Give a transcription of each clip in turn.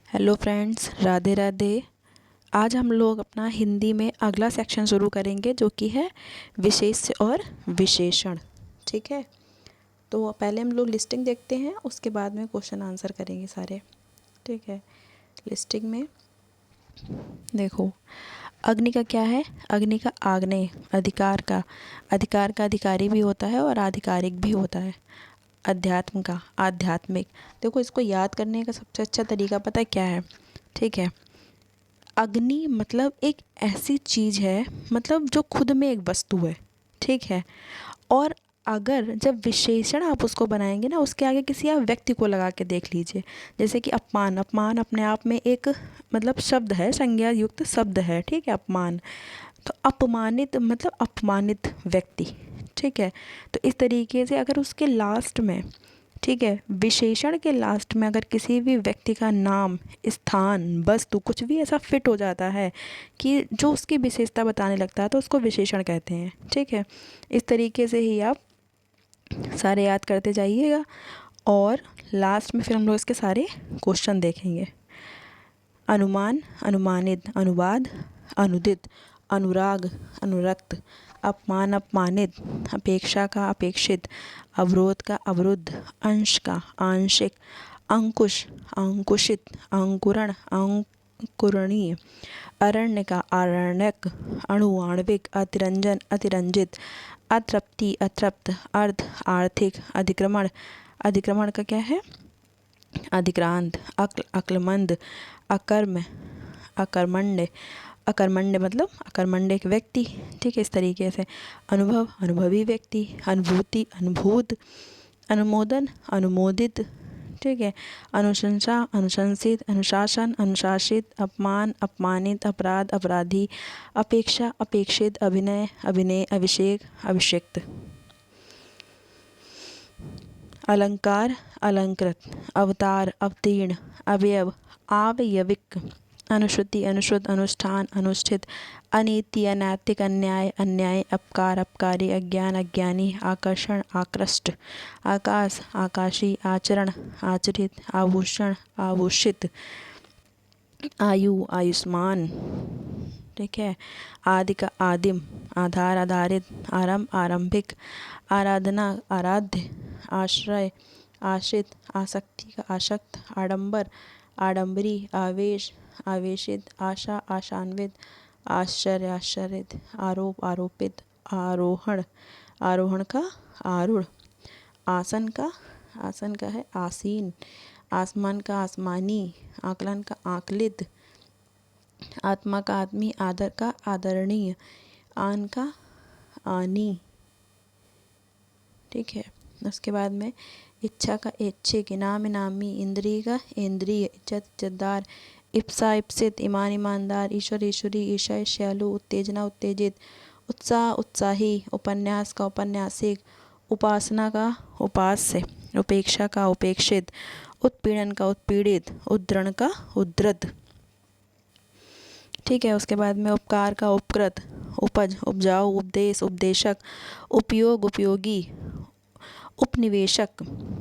Hello friends, Radhe Radhe. आज हम लोग अपना हिंदी में अगला सेक्शन शुरू करेंगे जो कि है विशेष्य और विशेषण। ठीक है, तो पहले हम लोग लिस्टिंग देखते हैं, उसके बाद में क्वेश्चन आंसर करेंगे सारे। ठीक है, लिस्टिंग में देखो, अग्नि का क्या है? अग्नि का आग्नेय, अधिकार का अधिकारी भी होता है और आधिकारिक भी होता है। अध्यात्म का आध्यात्मिक। देखो, इसको याद करने का सबसे अच्छा तरीका पता है क्या है? ठीक है, अग्नि मतलब एक ऐसी चीज़ है, मतलब जो खुद में एक वस्तु है। ठीक है, और अगर जब विशेषण आप उसको बनाएंगे ना, उसके आगे किसी आप व्यक्ति को लगा के देख लीजिए। जैसे कि अपमान, अपमान अपने आप में एक मतलब शब्द है, संज्ञा युक्त शब्द है। ठीक है, अपमान। तो अपमानित मतलब अपमानित व्यक्ति। ठीक है, तो इस तरीके से अगर उसके लास्ट में, ठीक है, विशेषण के लास्ट में अगर किसी भी व्यक्ति का नाम, स्थान, वस्तु कुछ भी ऐसा फिट हो जाता है कि जो उसकी विशेषता बताने लगता है, तो उसको विशेषण कहते हैं। ठीक है, इस तरीके से ही आप सारे याद करते जाइएगा और लास्ट में फिर हम लोग इसके सारे क्वेश्चन देखेंगे। अनुमान, अनुमानित, अनुवाद, अनुदित, अनुराग, अनुरक्त, अपमान, अपमानित, अपेक्षा का अपेक्षित, अवरोध का अवरुद्ध, अंश का आंशिक, अंकुश, अंकुशित, अंकुरण, अंकुरणीय, अरण्य का आरण्यक, अणु, आणविक, अतिरंजन, अतिरंजित, अतृप्ति, अतृप्त, अर्ध, आर्थिक, अधिक्रमण, अधिक्रमण का क्या है? अधिक्रांत, अक्ल, अक्लमंद, अकर्म, अकर्मण्य, अकर्मण्य मतलब अकर्मण्य एक व्यक्ति। ठीक है, इस तरीके से अनुभव, अनुभवी व्यक्ति, अनुभूति, अनुभूत, अनुमोदन, अनुमोदित। ठीक है, अनुशंसा, अनुशंसित, अनुशासन, अनुशासित, अपमान, अपमानित, अपराध, अपराधी, अपेक्षा, अपेक्षित, अभिनय, अभिनय, अभिषेक, अभिषिक्त। अलंकार, अलंकृत, अवतार, अवतीर्ण, अवयव, आवयविक, अनुश्रुति, अनुश्रुत, अनुष्ठान, अनुष्ठित, अनीति, अनैतिक, अन्याय, अन्याय, अपकार, अपकारी, अज्ञान, अज्ञानी, आकर्षण, आकृष्ट, आकाश, आकाशी, आचरण, आचरित, आभूषण, आभूषित, आयु, आयुष्मान। ठीक है, आदि का आदिम, आधार, आधारित, आरंभ, आरंभिक, आराधना, आराध्य, आश्रय, आश्रित, आसक्ति का आसक्त, आडंबर, आडंबरी, आवेश, आवेशित, आशा, आशान्वित, आश्चर्य, आश्चर्यित, आरोप, आरोपित, आरोहण, आरोहण का आरूढ़, आसन का है आसीन, आसमान का आसमानी, आकलन का आकलित, आत्मा का आदमी, आदर का आदरणीय, आन का आनी। ठीक है, उसके बाद में इच्छा का ऐच्छिक, इनाम, इनामी, इंद्रिय का इंद्रिय, इज्जत, इज्जतदार, इप्सा, इप्सित, ईमान, ईमानदार, ईश्वर, ईश्वरी, ईशा, ईर्ष्यालु, उत्तेजना, उत्तेजित, उत्साह, उत्साही, उपन्यास का उपन्यासिक, उपासना का उपास्य, उपेक्षा का उपेक्षित, उत्पीड़न का उत्पीड़ित, उद्धरण का उद्धृत। ठीक है, उसके बाद में उपकार का उपकृत, उपज, उपजाऊ, उपदेश, उपदेशक, उपयोग, उपयोगी, उपनिवेशक,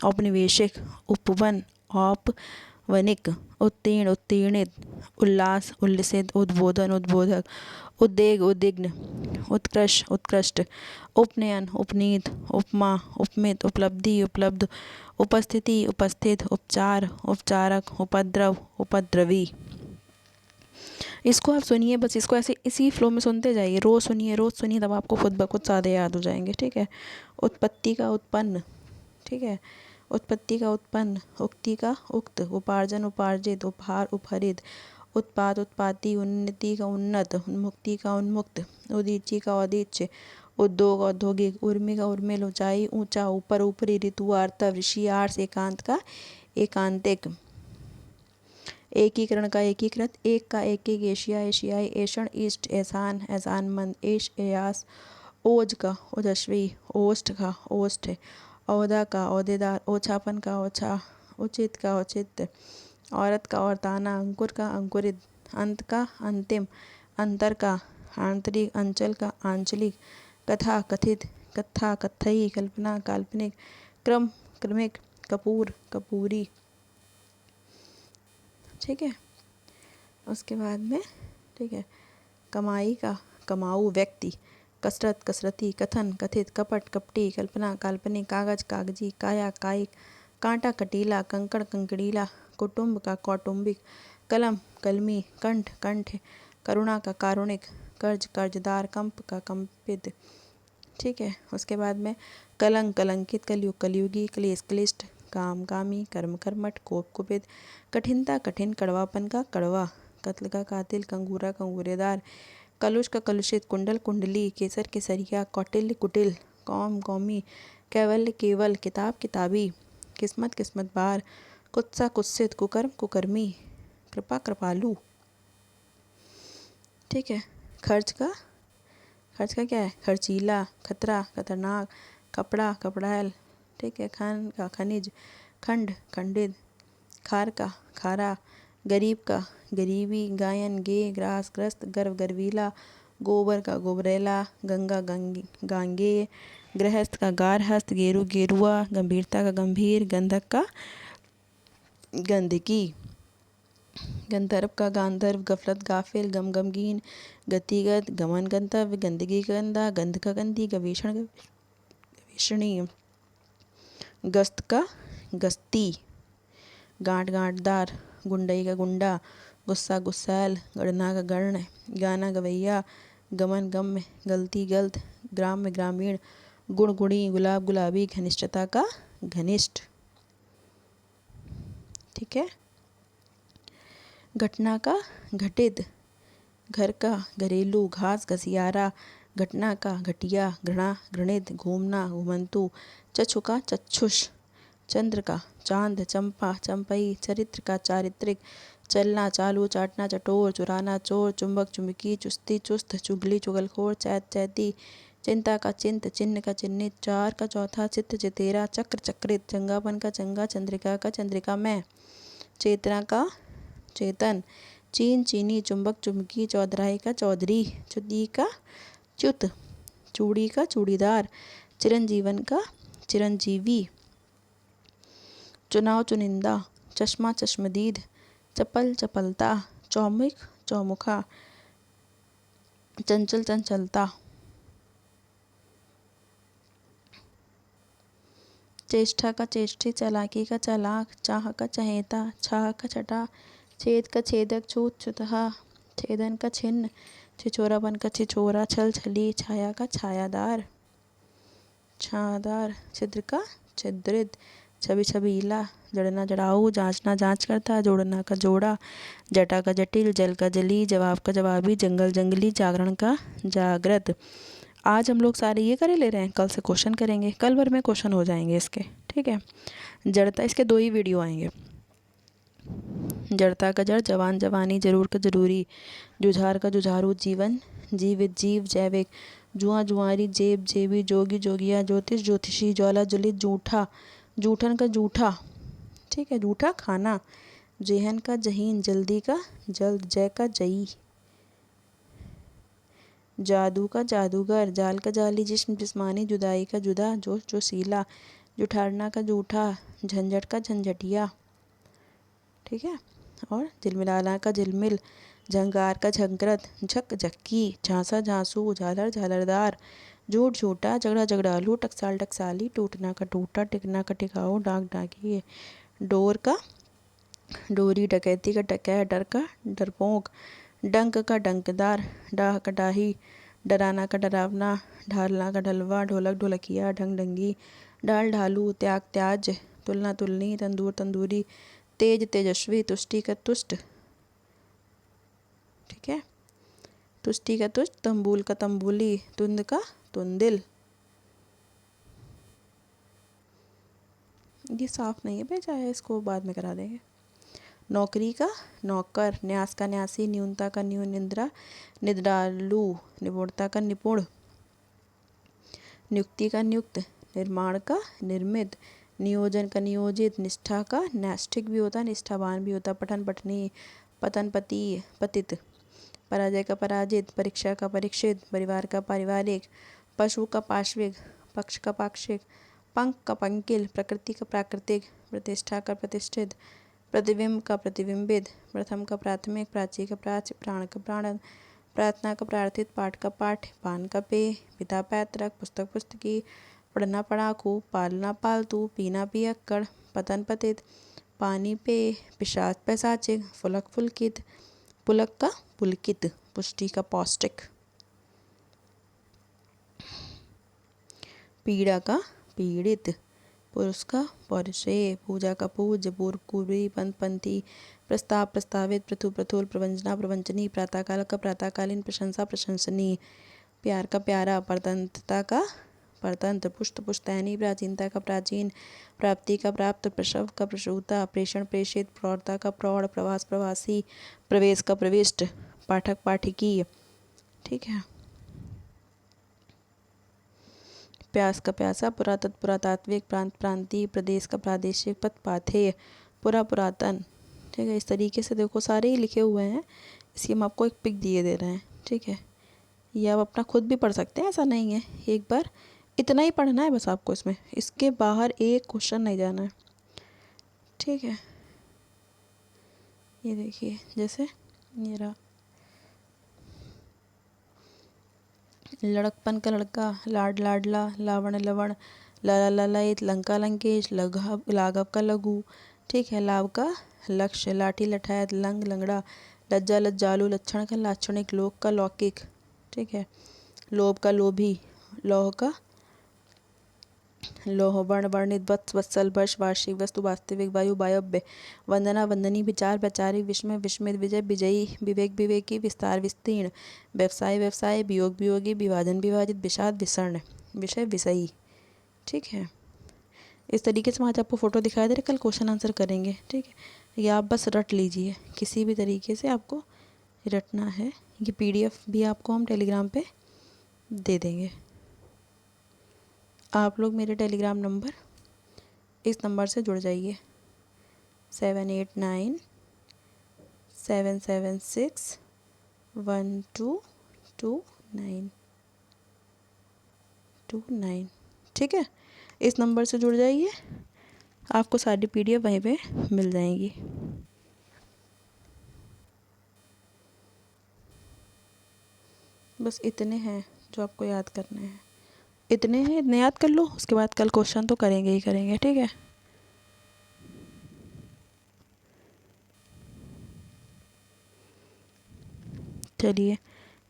औपनिवेशिक, उपवन, औपवनिक, उत्तीर्ण, उत्तीर्णित, उल्लास, उल्लसित, उद्बोधन, उद्बोधक, उद्वेग, उद्विग्न, उत्कृष्ट, उत्कृष्ट, उपनयन, उपनीत, उपमा, उपमित, उपलब्धि, उपलब्ध, उपस्थिति, उपस्थित, उपचार, उपचारक, उपद्रव, उपद्रवी। इसको आप सुनिए, बस इसको ऐसे इसी फ्लो में सुनते जाइए, रोज़ सुनिए, तब आपको खुद ब खुद सारे याद हो जाएंगे। ठीक है, उत्पत्ति का उत्पन्न, ठीक है, उत्पत्ति का उत्पन्न, उक्ति का उक्त, उपार्जन, उपार्जित, उपहार, उपहरित, उत्पाद, उत्पाति, उन्नति का उन्नत, उन्मुक्ति का उन्मुक्त, उदीची का औदीच्य, उद्योग, औद्योगिक, उर्मी का उर्मिल, ऊंचाई, ऊंचा, ऊपर, ऊपरी, ऋतु, आर्तव, ऋषि, आर्स, एकांत का एकांतिक, एकीकरण का एकीकृत, एक का एक, एशिया, एशियाई, ऐषण, ईस्ट, एहसान, एहसानमंद, एश, एयास, ओज का ओजस्वी, ओष्ठ का ओष्ठ, औदा का औदेदार, ओछापन का ओछा, उचित का औचित्य, औरत का औरताना, अंकुर का अंकुरित, अंत का अंतिम, अंतर का आंतरिक, अंचल का आंचलिक, कथा, कथित, कथा, कथई, कल्पना, काल्पनिक, क्रम, क्रमिक, कपूर, कपूरी। ठीक है। उसके बाद में ठीक है, कमाई का कमाऊ व्यक्ति, कसरत कसरती, कथन कथित, कपट कपटी, कल्पना काल्पनिक, कागज कागजी, काया कायिक, कांटा कटीला, कंकड़ कंकड़ीला, कुटुंब का कौटुंबिक, कलम कलमी, कंठ कंठ, करुणा का कारुणिक, कर्ज कर्जदार, कंप का कंपित। ठीक है। उसके बाद में कलंक कलंकित, कलयुग कलयुगी, क्लेश क्लिष्ट, काम कामी, कर्म कर्मठ, कोप कुपित, कठिनता कठिन, कड़वापन का कड़वा, कत्ल का कातिल, कंगूरा कंगूरेदार, कलुष का कलुषित, कुंडल कुंडली, केसर केसरिया, कौटिल्य कुटिल, कौम कौमी, कैवल्य केवल, किताब किताबी, किस्मत किस्मत बार, कुत्सा कुत्सित, कुकर्म कुकर्मी, कृपा कृपालु। ठीक है। खर्च का क्या है, खर्चीला, खतरा खतरनाक, कपड़ा कपड़ैल। ठीक है। खान का खनिज, खंड खंडित, खार का खारा, गरीब का गरीबी, गायन गे ग्रास ग्रस्त, गर्व गर्वीला, गोबर का गोबरेला, गंगा गांगेय, गृहस्थ का गारहस्थ, गेरू गेरुआ, गंभीरता का गंभीर, गंधक का गंदगी, गंधर्व का गांधर्व, गफलत गाफिल, गमगमगीन, गतिगत गमन गंतव्य, गंदगी का गंदा, गंध का गंदी, गवेषण गवेषणी, गस्त का गस्ती, गांठ गांठदार, गुंडई का गुंडा, गुस्सा गुस्सैल, गणना का गण, गाना गवैया, गमन गम्य, गलती गलत, ग्राम्य ग्रामीण, गुण गुणी, गुलाब गुलाबी, घनिष्ठता का घनिष्ठ। ठीक है। घटना का घटित, घर का घरेलू, घास घसियारा, घटना का घटिया, घृणा घृणित, घूमना घुमंतु, चक्षु का चक्षुष, चंद्र का चांद, चंपा चंपई, चरित्र का चारित्रिक, चलना चालू, चाटना चटोर, चुराना चोर, चुंबक चुंबकी, चुस्ती चुस्त, चुगली चुगलखोर, चैत चैती, चिंता का चिंत, चिन्ह का चिन्हित, चार का चौथा, चित्त चितेरा, चक्र चक्रित, चंगापन का चंगा, चंद्रिका का चंद्रिका में, चेतना का चेतन, चीन चीनी, चुंबक चुंबकी, चौधराई का चौधरी, च्युति का च्युत, चूड़ी का चूड़ीदार, चिरंजीवन का चिरंजीवी, चुनाव चुनिंदा, चश्मा चश्मदीद, चपल चपलता, चौमुख चौमुखा, चंचल चंचलता, चेष्टा का चेष्टी, चालाकी का चालाक, चाह का चहेता, छाह का छटा, छेद का छेदक, छूत छुतहा, छेदन का छिन्न, छिछोरापन का छिछोरा, छल छली, छाया का छायादार, छायादार, छिद्र का छिद्रित, छवि छबीला, जड़ना जड़ाऊ, जांचना जांच करता, जोड़ना का जोड़ा, जटा का जटिल, जल का जली, जवाब का जवाबी, जंगल जंगली, जागरण का जागृत। आज हम लोग सारे ये करे ले रहे हैं, कल से क्वेश्चन करेंगे, कल भर में क्वेश्चन हो जाएंगे इसके। ठीक है। जड़ता, इसके 2 ही वीडियो आएंगे। जड़ता का जड़, जवान जवानी, जरूर का जरूरी, जुझार का जुझारू, जीवन जीवित, जीव जैविक, जुआ जुआरी, जेब जेबी, जोगी जोगिया, ज्योतिष ज्योतिषी, ज्वाला ज्वलित, जूठा जूठन का जूठा। ठीक है। जूठा खाना, जेहन का जहीन, जल्दी का जल्द, जय का जई, जादू का जादूगर, जाल का जाली, जिस्म जिस्मानी, जुदाई का जुदा, जोश जोशीला, जुठारना का जूठा, झंझट का झंझटिया। ठीक है। और झिलमिलाना का झिलमिल, झंकार का झंकृत, झक झक्की, झांसा झांसू, झालर झालरदार, झूठ झूठा, झगड़ा झगड़ालू, टकसाल टकसाली, टूटना का टूटा, टिकना का टिकाऊ, डाक डाकी, डोर का डोरी, डकैती का डकैत, डर का डरपोक, डंक का डंकदार, डाह का डाही, डराना का डरावना, ढालना का ढलवा, ढोलक ढोलकिया, ढंग ढंगी, ढाल ढालू, त्याग त्याज, तुलना तुलनी, तंदूर तंदूरी, तेज तेजस्वी, तुष्टि का तुष्ट। ठीक है। तुष्टि का तुष्ट, तंबूल का तंबूली, तुंद का तुंदिल। ये साफ नहीं है, भेजा है, इसको बाद में करा देंगे। नौकरी का नौकर, न्यास का न्यासी, न्यूनता का न्यून, निद्रा निद्रालु, निपुणता का निपुण, नियुक्ति का नियुक्त, निर्माण का निर्मित, नियोजन का नियोजित, निष्ठा का नैष्ठिक भी होता है, निष्ठावान भी होता है, पठन पठनी, पतन पति पतित, पराजय का पराजित, परीक्षा का परीक्षित, परिवार का पारिवारिक, पशु का पाश्विक, पक्ष का पाक्षिक, पंख का पंकिल, प्रकृति का प्राकृतिक, प्रतिष्ठा का प्रतिष्ठित, प्रतिबिंब का प्रतिबिंबित, प्रथम का प्राथमिक, प्राची का प्राच्य, प्राण का प्राणन, प्रार्थना का प्रार्थित, पाठ का पाठ, पान का पेय, पिता पैतृक, पुस्तक पुस्तकी, पढ़ना पढ़ाकू, पालना पालतू, पीना पियक्कड़, पतन पतित, पानी पेय, पिशाच पैसाचिक, फुलक फुलकित, पुलक का पुलकित, पुष्टि का पौष्टिक, पीड़ा का पीड़ित, पुरुष का पौरुषेय, पूजा का पूज्य, पूर्व पूर्वी, पंथ पंथी, प्रस्ताव प्रस्तावित, प्रथु प्रथुल, प्रवंचना प्रवंचनी, प्रातःकाल का प्रातःकालीन, प्रशंसा प्रशंसनीय, प्यार का प्यारा, परतंत्रता का परतंत्र, पुष्ट पुश्तैनी, प्राचीनता का प्राचीन, प्राप्ति का प्राप्त, प्रसव का प्रसूता, प्रेषण प्रेषित, प्रौढ़ता का प्रौढ़, प्रवास प्रवासी, प्रवेश का प्रविष्ट, पाठक पाठिकी, ठीक है, प्यास का प्यासा, पुरातत्व पुरातात्विक, प्रांत प्रांतीय, प्रदेश का प्रादेशिक, पथ पाथेय, पुरातन, ठीक है। इस तरीके से देखो सारे ही लिखे हुए हैं, इसकी हम आपको एक पिक दिए दे रहे हैं, ठीक है। ये आप अपना खुद भी पढ़ सकते हैं, ऐसा नहीं है, एक बार इतना ही पढ़ना है बस आपको, इसमें इसके बाहर एक क्वेश्चन नहीं जाना है, ठीक है। ये देखिए जैसे ये रहा, लड़कपन का लड़का, लाड लाडला, लावण लवण, लाला लालायत, लंका लंकेश, लाघव का लघु, ठीक है। लाभ का लक्ष्य, लाठी लठायत, लंग लंगड़ा, लज्जा लज्जालू, लक्षण का लाक्षणिक, लोक का लौकिक, ठीक है। लोभ का लोभी, लौह का लोह, वर्ण वर्णित, वत्स वत्सल, वर्ष वार्षिक, वस्तु वास्तविक, वायु वायव्य, वंदना वंदनी, विचार वैचारिक, विस्मय विस्मित, विजय विजयी, विवेक विवेकी, विस्तार विस्तीर्ण, व्यवसाय व्यवसाय, वियोग वियोगी, विभाजन विभाजित, विषाद विसर्ण, विषय विषयी, ठीक है। इस तरीके से आज आपको फ़ोटो दिखाई दे रहे, कल क्वेश्चन आंसर करेंगे, ठीक है। ये आप बस रट लीजिए, किसी भी तरीके से आपको रटना है। ये PDF भी आपको हम टेलीग्राम पे दे देंगे। आप लोग मेरे टेलीग्राम नंबर, इस नंबर से जुड़ जाइए, 7897761229, ठीक है। इस नंबर से जुड़ जाइए, आपको सारी PDF वहीं पे मिल जाएंगी। बस इतने हैं जो आपको याद करने हैं, इतने हैं, इतने याद कर लो, उसके बाद कल क्वेश्चन तो करेंगे ही करेंगे, ठीक है। चलिए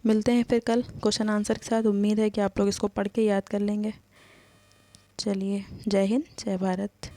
मिलते हैं फिर कल क्वेश्चन आंसर के साथ। उम्मीद है कि आप लोग इसको पढ़ के याद कर लेंगे। चलिए, जय हिंद, जय भारत।